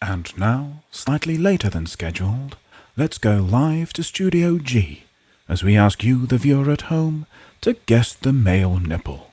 And now, slightly later than scheduled, let's go live to Studio G as we ask you, the viewer at home, to guess the male nipple.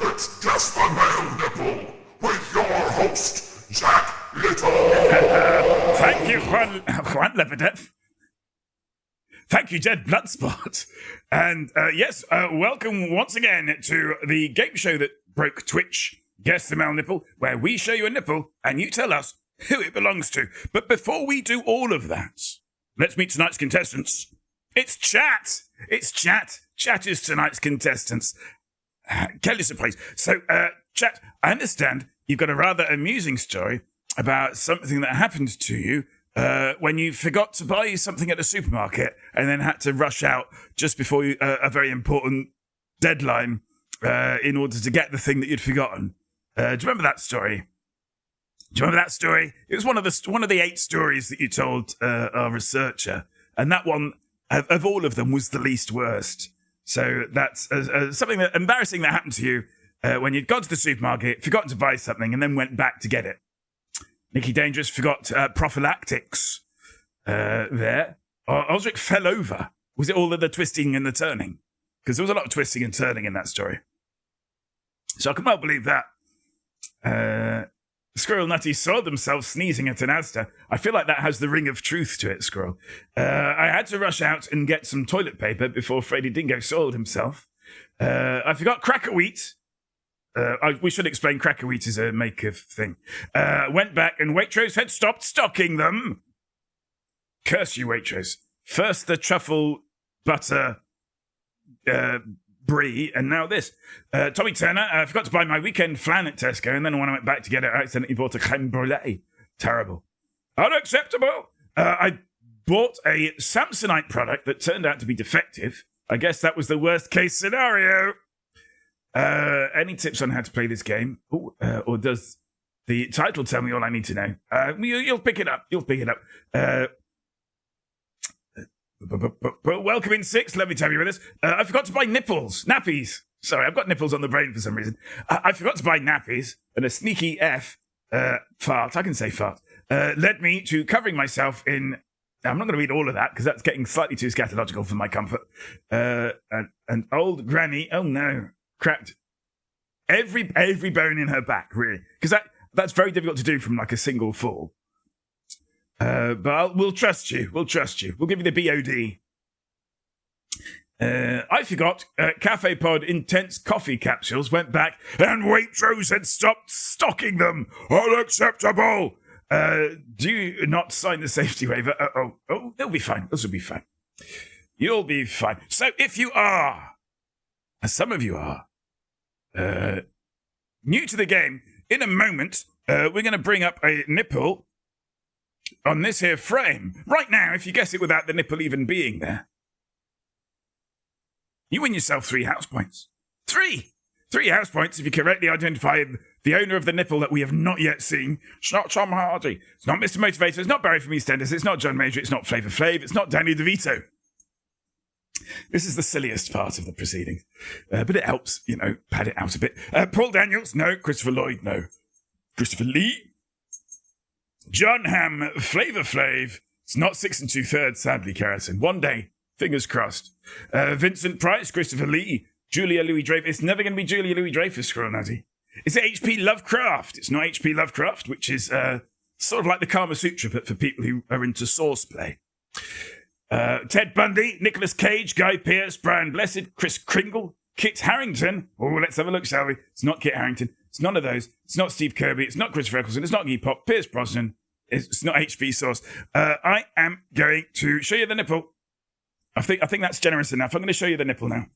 It's Guess the Male Nipple with your host, Jack Little. Thank you, Juan Lebedev. Thank you, Jed Bloodspot. And yes, welcome once again to the game show that broke Twitch, Guess the Male Nipple, where we show you a nipple and you tell us who it belongs to. But before we do all of that, let's meet tonight's contestants. It's Chat. It's Chat. Chat is tonight's contestants. Kelly surprise. So, Chat, I understand you've got a rather amusing story about something that happened to you when you forgot to buy something at a supermarket and then had to rush out just before a very important deadline in order to get the thing that you'd forgotten. Do you remember that story? Do you remember that story? It was one of the 8 stories that you told our researcher, and that one of all of them was the least worst. So that's something embarrassing that happened to you when you'd gone to the supermarket, forgotten to buy something, and then went back to get it. Nicky Dangerous forgot prophylactics there. Osric fell over. Was it all of the twisting and the turning? Because there was a lot of twisting and turning in that story. So I can well believe that. Squirrel Nutty saw themselves sneezing at an Asda. I feel like that has the ring of truth to it, Squirrel. I had to rush out and get some toilet paper before Freddy Dingo soiled himself. I forgot cracker wheat. We should explain cracker wheat is a make-of thing. Went back and Waitrose had stopped stocking them. Curse you, Waitrose. First the truffle butter brie, and now this. Tommy Turner, I forgot to buy my weekend flan at Tesco, and then when I went back to get it, I accidentally bought a creme brulee. Terrible. Unacceptable. I bought a Samsonite product that turned out to be defective. I guess that was the worst case scenario. Any tips on how to play this game? Ooh, or does the title tell me all I need to know? You'll pick it up. You'll pick it up. Welcome in 6, let me tell you with this. I forgot to buy nappies. Sorry, I've got nipples on the brain for some reason. I forgot to buy nappies, and a sneaky fart, I can say fart, led me to covering myself in, I'm not going to read all of that, because that's getting slightly too scatological for my comfort. And old granny, oh no, cracked every bone in her back, really. Because that's very difficult to do from like a single fall. But we'll trust you. We'll trust you. We'll give you the BOD. I forgot Cafe Pod Intense Coffee Capsules. Went back and Waitrose had stopped stocking them. Unacceptable. Do you not sign the safety waiver? Oh, they'll be fine. This will be fine. You'll be fine. So if you are, as some of you are, new to the game, in a moment, we're going to bring up a nipple on this here frame. Right now, if you guess it without the nipple even being there, you win yourself 3 house points. 3 house points if you correctly identify the owner of the nipple that we have not yet seen. It's not Tom Hardy. It's not Mr. Motivator. It's not Barry from EastEnders. It's not John Major. It's not Flavor Flav. It's not Danny DeVito. This is the silliest part of the proceedings. But it helps, pad it out a bit. Paul Daniels, no. Christopher Lloyd, no. Christopher Lee. John Hamm, Flavor Flav. It's not 6 2/3, sadly, Carrison. One day, fingers crossed. Vincent Price, Christopher Lee, Julia Louis-Dreyfus. It's never going to be Julia Louis-Dreyfus, Squirrel Nutty. Is it H.P. Lovecraft? It's not H.P. Lovecraft, which is sort of like the Kama Sutra, but for people who are into source play. Ted Bundy, Nicolas Cage, Guy Pearce, Brian Blessed, Chris Kringle, Kit Harington. Oh, let's have a look, shall we? It's not Kit Harington. It's none of those. It's not Steve Kirby. It's not Christopher Eccleston. It's not Guy Pop. Pierce Brosnan. It's not HP Sauce. I am going to show you the nipple. I think that's generous enough. I'm going to show you the nipple now.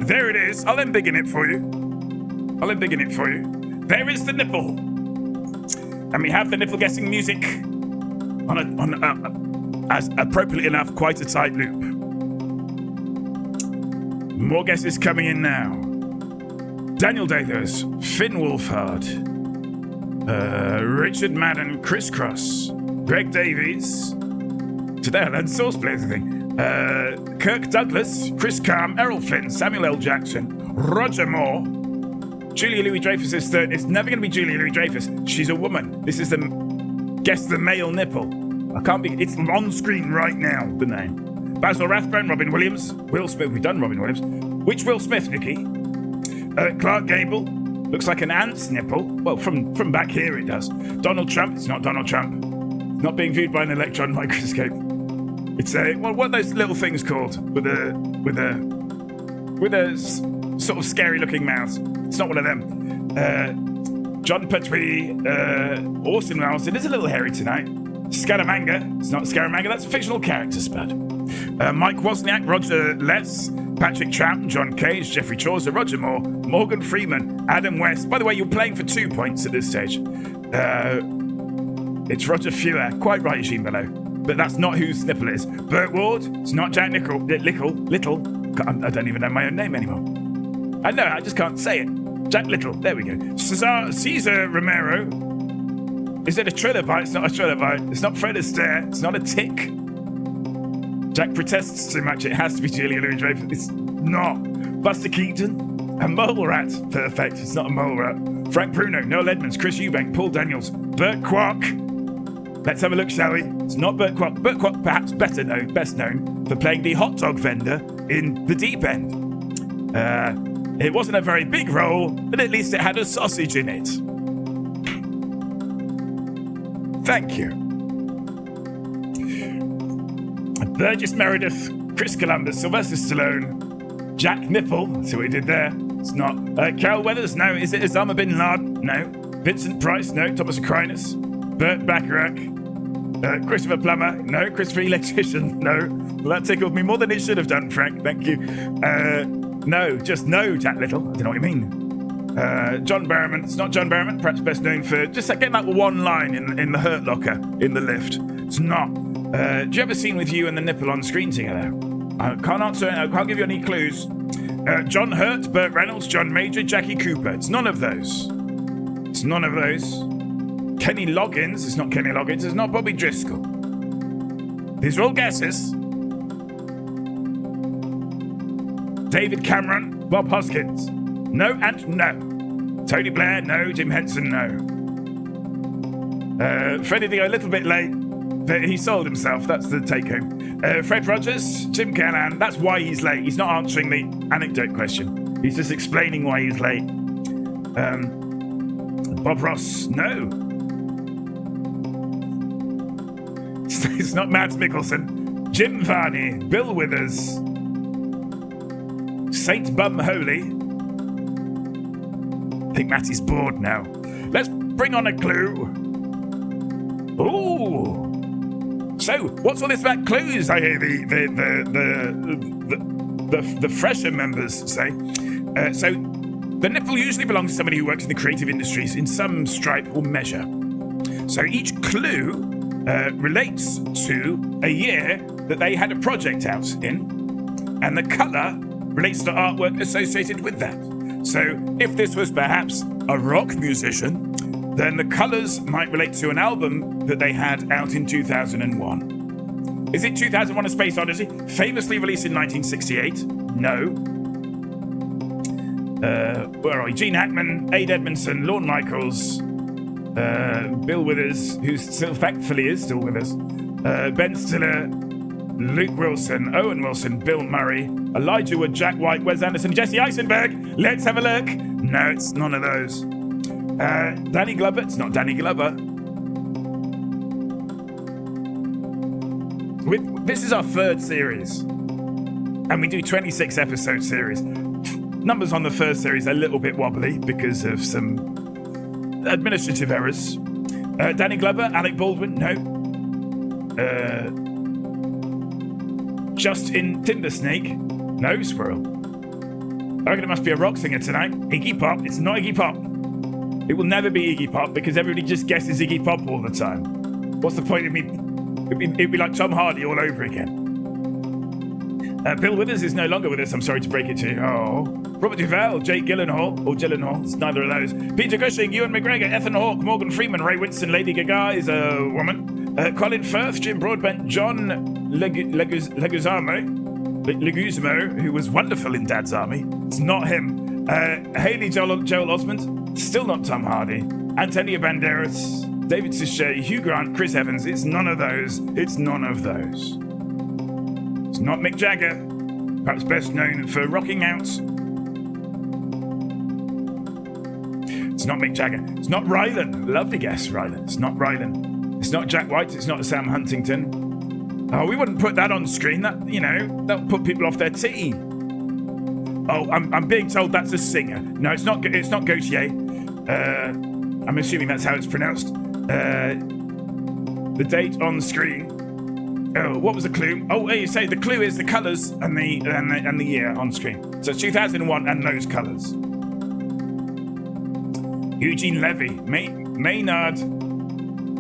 There it is. I'll embiggen it for you. There is the nipple. And we have the nipple guessing music as appropriately enough, quite a tight loop. More guesses coming in now. Daniel Dathers, Finn Wolfhard, Richard Madden, Crisscross, Greg Davies. Today I learned source players, I think. Kirk Douglas, Chris Calm, Errol Flynn, Samuel L. Jackson, Roger Moore, Julia Louis-Dreyfus is third. It's never going to be Julia Louis-Dreyfus. She's a woman. This is guess the male nipple. It's on screen right now, the name. Basil Rathbone, Robin Williams, Will Smith. We've done Robin Williams. Which Will Smith, Nikki? Clark Gable. Looks like an ant's nipple. Well, from back here it does. Donald Trump. It's not Donald Trump. It's not being viewed by an electron microscope. It's what are those little things called with a sort of scary looking mouth? It's not one of them. John Pertwee, Orson Welles. It is a little hairy tonight. Scaramanga. It's not Scaramanga. That's a fictional character, Spud. Mike Wozniak, Roger Les, Patrick Troughton, John Cage, Jeffrey Chaucer, Roger Moore, Morgan Freeman, Adam West. By the way, you're playing for 2 points at this stage. It's Roger Fewer. Quite right, Eugene Below. But that's not whose nipple is. Burt Ward. It's not Jack Little. I don't even know my own name anymore. I know, I just can't say it. Jack Little. There we go. Cesar Romero. Is it a trilobite? It's not a trilobite. It's not Fred Astaire. It's not a tick. Jack protests too much. It has to be Julia Louis-Dreyfus. It's not. Buster Keaton. A mole rat. Perfect. It's not a mole rat. Frank Bruno. Noel Edmonds. Chris Eubank. Paul Daniels. Burt Kwok. Let's have a look, shall we? It's not Burt Kwok. Burt Kwok, perhaps best known for playing the hot dog vendor in The Deep End. It wasn't a very big role, but at least it had a sausage in it. Thank you. Burgess Meredith, Chris Columbus, Sylvester Stallone, Jack Nipple. See what he did there? It's not. Carol Weathers, no. Is it Osama bin Laden? No. Vincent Price, no. Thomas Aquinas, Burt Bacharach, Christopher Plummer, no. Christopher Electrician, no. Well, that tickled me more than it should have done, Frank. Thank you. No, just no, Jack Little. I don't know what you mean. John Barrowman. It's not John Barrowman, perhaps best known for just getting that one line in the Hurt Locker in the lift. It's not. Do you have a scene with you and the nipple on screen together? I can't answer. I can't give you any clues. John Hurt, Burt Reynolds, John Major, Jackie Cooper. It's none of those. It's none of those. Kenny Loggins. It's not Kenny Loggins. It's not Bobby Driscoll. These are all guesses. David Cameron, Bob Hoskins. No and no. Tony Blair, no. Jim Henson, no. Freddie Dio, a little bit late, but he sold himself. That's the take home. Fred Rogers, Jim Callahan. That's why he's late. He's not answering the anecdote question. He's just explaining why he's late. Bob Ross, no. It's not Mads Mikkelsen. Jim Varney, Bill Withers, Saint Bum Holy. I think Matty's bored now. Let's bring on a clue. Ooh. So, what's all this about clues? I hear the fresher members say. So, the nipple usually belongs to somebody who works in the creative industries in some stripe or measure. So each clue relates to a year that they had a project out in, and the colour relates to artwork associated with that. So if this was perhaps a rock musician, then the colours might relate to an album that they had out in 2001. Is it 2001: A Space Odyssey? Famously released in 1968? No. Where are we? Gene Hackman, Ade Edmondson, Lorne Michaels, Bill Withers, who still thankfully is still with us, Ben Stiller, Luke Wilson, Owen Wilson, Bill Murray, Elijah Wood, Jack White, Wes Anderson, Jesse Eisenberg. Let's have a look. No, it's none of those. Danny Glover. It's not Danny Glover. This is our third series, and we do 26 episode series. Numbers on the first series are a little bit wobbly because of some administrative errors. Danny Glover, Alec Baldwin, no. Justin Timbersnake, no. Squirrel. I reckon it must be a rock singer tonight. Iggy Pop. It's not Iggy Pop. It will never be Iggy Pop because everybody just guesses Iggy Pop all the time. What's the point of me? It'd be like Tom Hardy all over again. Bill Withers is no longer with us, I'm sorry to break it to you. Oh. Robert Duvall, Jake Gyllenhaal, or Gyllenhaal, it's neither of those. Peter Cushing, Ewan McGregor, Ethan Hawke, Morgan Freeman, Ray Winston, Lady Gaga is a woman. Colin Firth, Jim Broadbent, John Leguizamo, who was wonderful in Dad's Army. It's not him. Haley Joel Osment, still not Tom Hardy. Antonio Banderas, David Suchet, Hugh Grant, Chris Evans. It's none of those. It's none of those. It's not Mick Jagger, perhaps best known for rocking out. It's not Mick Jagger. It's not Rylan. Lovely guess, Rylan. It's not Rylan. It's not Jack White. It's not Sam Huntington. Oh, we wouldn't put that on screen. That'll put people off their tee. Oh, I'm being told that's a singer. No, it's not. It's not Gautier. I'm assuming that's how it's pronounced. The date on the screen. Oh, what was the clue? Oh, you say the clue is the colours and the year on screen. So it's 2001 and those colours. Eugene Levy, Maynard,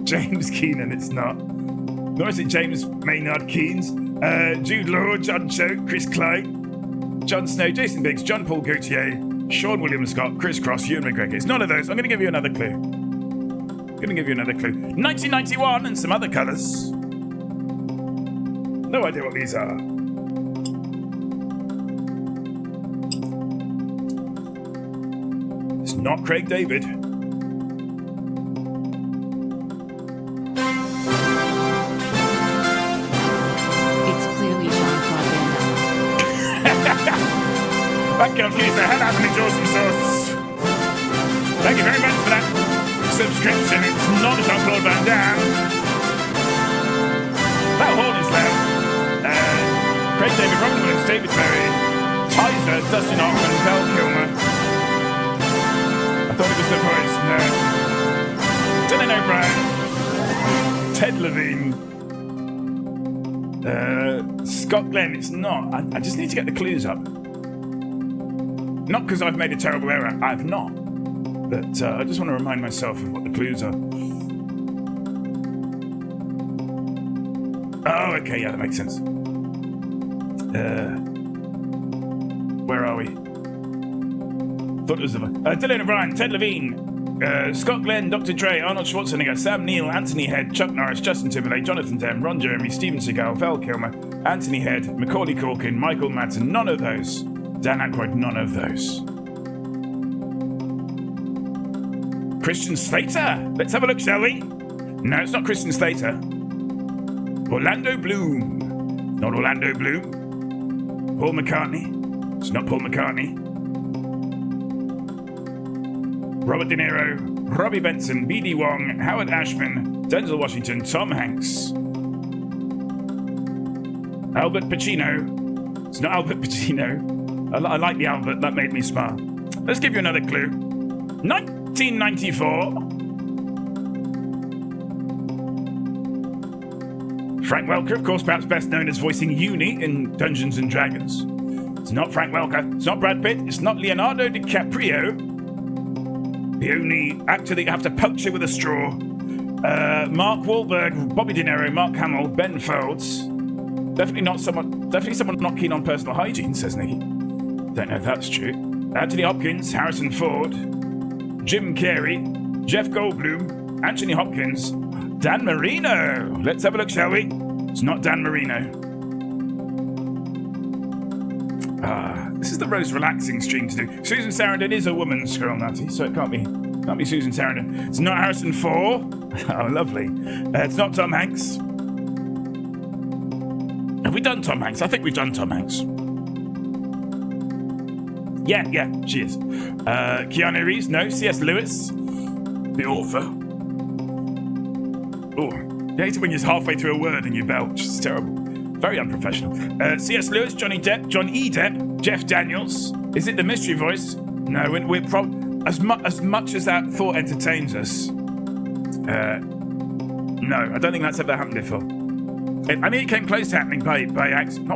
James Keenan. It's not. Nor is it James Maynard Keynes. Jude Law, John Cho, Chris Clay, Jon Snow, Jason Biggs, John Paul Gaultier, Sean William Scott, Chris Cross, Ewan McGregor. It's none of those. I'm going to give you another clue. 1991 and some other colours. No idea what these are. It's not Craig David. It's clearly Jean-Claude Van Damme. That confused the hell out of me, Jawson Sauce. Thank you very much for that subscription. It's not Jean-Claude Van Damme. That horn is loud. Craig David, Robin Williams, David Bowie, Tizer, Dustin Hoffman, Val Kilmer. I thought it was the voice. No. Dylan O'Brien, Ted Levine, Scott Glenn. It's not. I just need to get the clues up. Not because I've made a terrible error. I've not. But I just want to remind myself of what the clues are. Oh, okay, yeah, that makes sense. Where are we? Thought it was the Dylan O'Brien, Ted Levine, Scott Glenn, Dr. Dre, Arnold Schwarzenegger, Sam Neill, Anthony Head, Chuck Norris, Justin Timberlake, Jonathan Demme, Ron Jeremy, Steven Seagal, Val Kilmer, Anthony Head, Macaulay Culkin, Michael Madsen. None of those. Dan Aykroyd. None of those. Christian Slater. Let's have a look, shall we? No, it's not Christian Slater. Orlando Bloom. Not Orlando Bloom. Paul McCartney. It's not Paul McCartney. Robert De Niro, Robbie Benson, B.D. Wong, Howard Ashman, Denzel Washington, Tom Hanks. Albert Pacino. It's not Albert Pacino. I like the Albert, that made me smile. Let's give you another clue. 1994. Frank Welker, of course, perhaps best known as voicing Uni in Dungeons & Dragons. It's not Frank Welker. It's not Brad Pitt. It's not Leonardo DiCaprio. The only actor that you have to puncture with a straw. Mark Wahlberg, Bobby De Niro, Mark Hamill, Ben Folds. Definitely someone not keen on personal hygiene, says Nikki. Don't know if that's true. Anthony Hopkins, Harrison Ford, Jim Carrey, Jeff Goldblum, Anthony Hopkins, Dan Marino. Let's have a look, shall we? It's not Dan Marino. This is the most relaxing stream to do. Susan Sarandon is a woman, Squirrel Nutty, so it can't be Susan Sarandon. It's not Harrison Ford. Oh, lovely. It's not Tom Hanks. Have we done Tom Hanks? I think we've done Tom Hanks. Yeah, she is. Keanu Reeves, no. C.S. Lewis, the author. Oh, you hate it when you're halfway through a word and you belch. It's terrible. Very unprofessional. C.S. Lewis, Johnny Depp, John E. Depp, Jeff Daniels. Is it the mystery voice? No, we're as much as that thought entertains us. No, I don't think that's ever happened before. I mean, it came close to happening not by accident.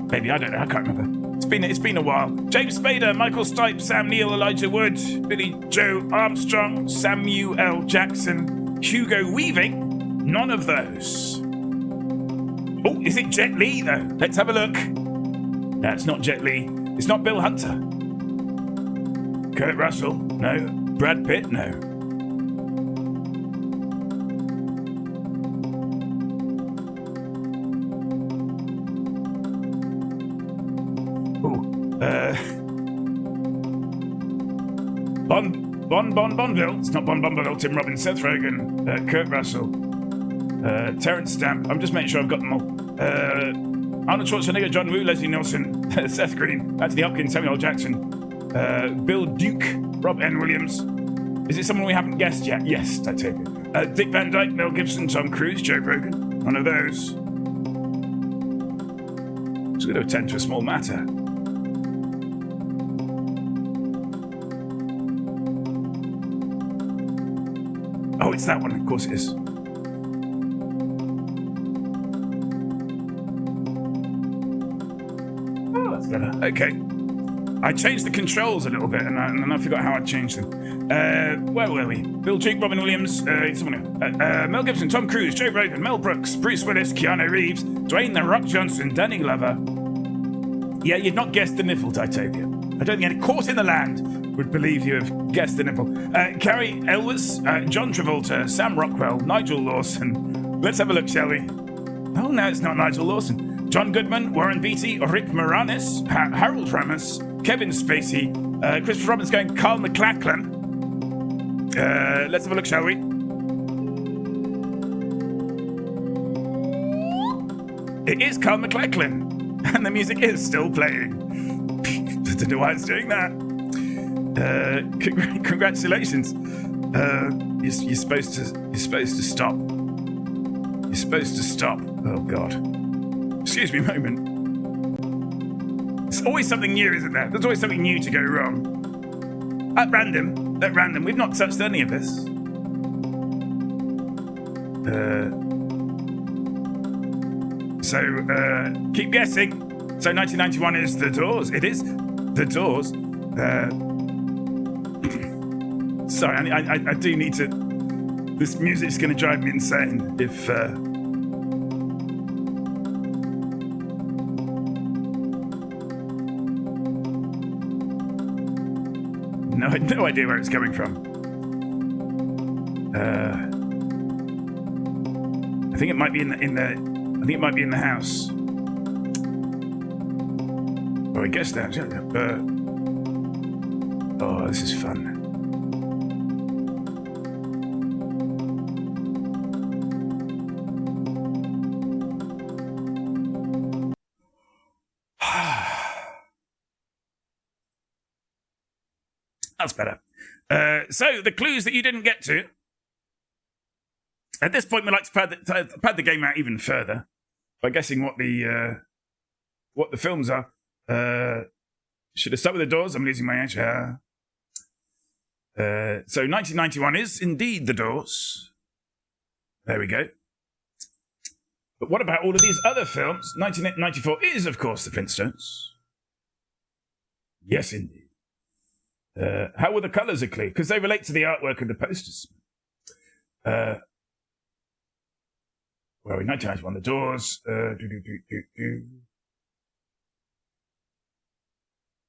Maybe, I don't know, I can't remember. It's been a while. James Spader, Michael Stipe, Sam Neill, Elijah Wood, Billy Joe Armstrong, Samuel L. Jackson, Hugo Weaving. None of those. Oh, is it Jet Li though? Let's have a look. That's not Jet Li. It's not Bill Hunter. Kurt Russell? No. Brad Pitt? No. Bonville. It's not Bonville. Tim Robbins, Seth Rogen, Kurt Russell, Terrence Stamp. I'm just making sure I've got them all. Arnold Schwarzenegger, John Woo, Leslie Nielsen, Seth Green, Anthony Hopkins, Samuel L. Jackson, Bill Duke, Rob N. Williams. Is it someone we haven't guessed yet? Yes, I take it. Dick Van Dyke, Mel Gibson, Tom Cruise, Joe Rogan. None of those. It's going to attend to a small matter. Oh, it's that one. Of course it is. Oh, that's better. Okay. I changed the controls a little bit, and then I forgot how I changed them. Where were we? Bill Duke, Robin Williams, Mel Gibson, Tom Cruise, Joe Rogan, Mel Brooks, Bruce Willis, Keanu Reeves, Dwayne "The Rock" Johnson, Danny Glover. Yeah, you'd not guessed the Nipple, Titopia. I don't think any court in the land would believe you have guessed the Nipple. Carrie Elwes, John Travolta, Sam Rockwell, Nigel Lawson. Let's have a look, shall we? Oh, no, it's not Nigel Lawson. John Goodman, Warren Beatty, Rick Moranis, Harold Ramis, Kevin Spacey, Christopher Robbins going Carl McLachlan. Let's have a look, shall we? It is Carl McLachlan, and the music is still playing. I don't know why it's doing that. Congratulations. You're supposed to stop. You're supposed to stop. Oh God. Excuse me a moment. There's always something new, isn't there? There's always something new to go wrong. At random. We've not touched any of this. So keep guessing. So 1991 is The Doors. It is The Doors. Sorry, I do need to... This music's going to drive me insane if... No idea where it's coming from. I think it might be in the house. Oh, I guess that. Oh, this is fun. That's better. So, the clues that you didn't get to. At this point, we'd like to pad the game out even further by guessing what the films are. Should I start with The Doors? I'm losing my edge. So 1991 is indeed The Doors. There we go. But what about all of these other films? 1994 is, of course, The Flintstones. Yes, indeed. How were the colours a clue? Because they relate to the artwork of the posters. Where are we? 1991, The Doors.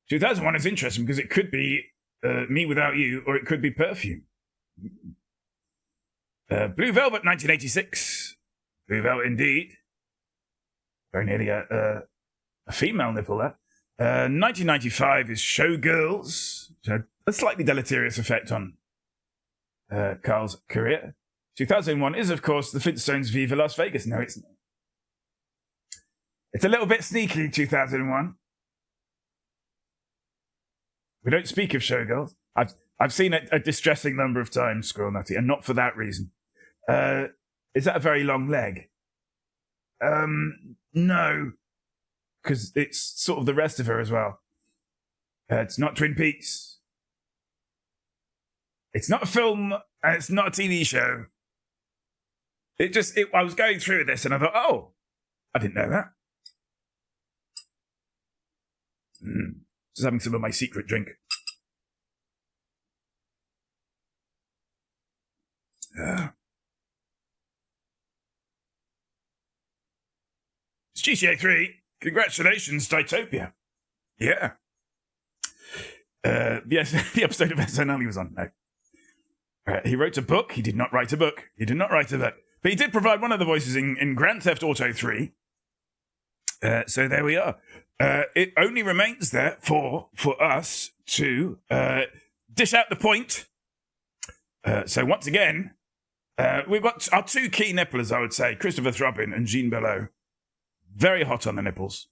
2001 is interesting because it could be Me Without You, or it could be Perfume. Blue Velvet, 1986. Blue Velvet, indeed. Very nearly a female nipple there. 1995 is Showgirls, which had a slightly deleterious effect on Carl's career. 2001 is, of course, The Flintstones' Viva Las Vegas. No, it's not. It's a little bit sneaky, 2001. We don't speak of Showgirls. I've seen it a distressing number of times, Squirrel Nutty, and not for that reason. Is that a very long leg? No. Because it's sort of the rest of her as well. It's not Twin Peaks. It's not a film, and it's not a TV show. I was going through this and I thought, oh, I didn't know that. Just having some of my secret drink. It's GTA 3. Congratulations, Ditopia. Yeah. The episode of SNL he was on. No. He wrote a book. He did not write a book. He did not write a book. But he did provide one of the voices in Grand Theft Auto 3. So there we are. It only remains there for us to dish out the point. So once again, we've got our two key nipplers, I would say, Christopher Throbbing and Jean Belleau. Very hot on the nipples.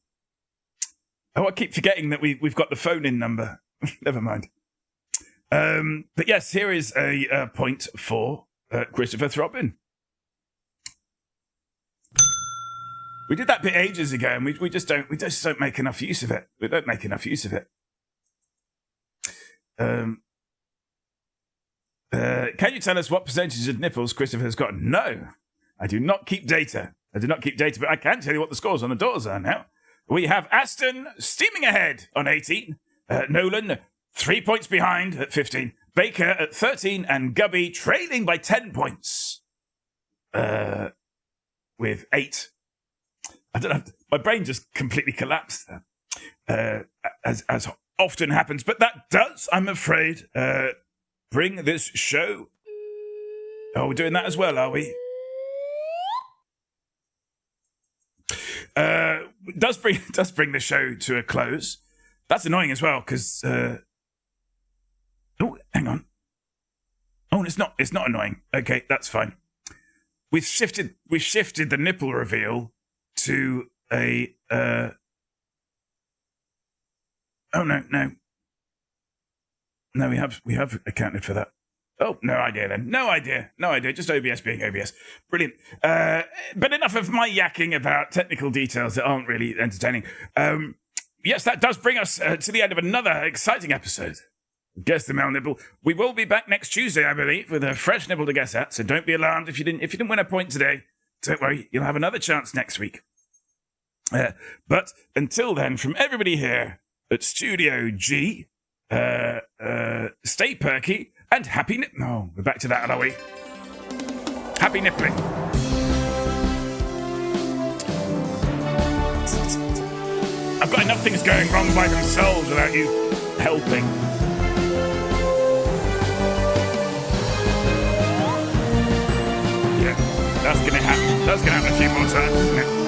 Oh, I keep forgetting that we've got the phone-in number. Never mind. But yes, here is a point for Christopher Throbbing. We did that bit ages ago, and we just don't make enough use of it. We don't make enough use of it. Can you tell us what percentage of nipples Christopher has got? No, I do not keep data. But I can tell you what the scores on the doors are now. We have Aston steaming ahead on 18, Nolan 3 points behind at 15, Baker at 13, and Gubby trailing by 10 points with 8. I don't know, my brain just completely collapsed there, as often happens. But that does, I'm afraid, bring this show. Oh, we're doing that as well, are we? Does bring the show to a close. That's annoying as well, because oh, hang on. Oh, it's not annoying. Okay, that's fine. We've shifted the nipple reveal to a oh no, we have accounted for that. Oh, no idea then. No idea. Just OBS being OBS. Brilliant. But enough of my yakking about technical details that aren't really entertaining. Yes, that does bring us to the end of another exciting episode. Guess the Male Nipple. We will be back next Tuesday, I believe, with a fresh nipple to guess at. So don't be alarmed if you didn't win a point today. Don't worry, you'll have another chance next week. But until then, from everybody here at Studio G, stay perky. And happy No, we're back to that, are we? Happy nippling. I've got enough things going wrong by themselves without you helping. Yeah, that's gonna happen. That's gonna happen a few more times, isn't it?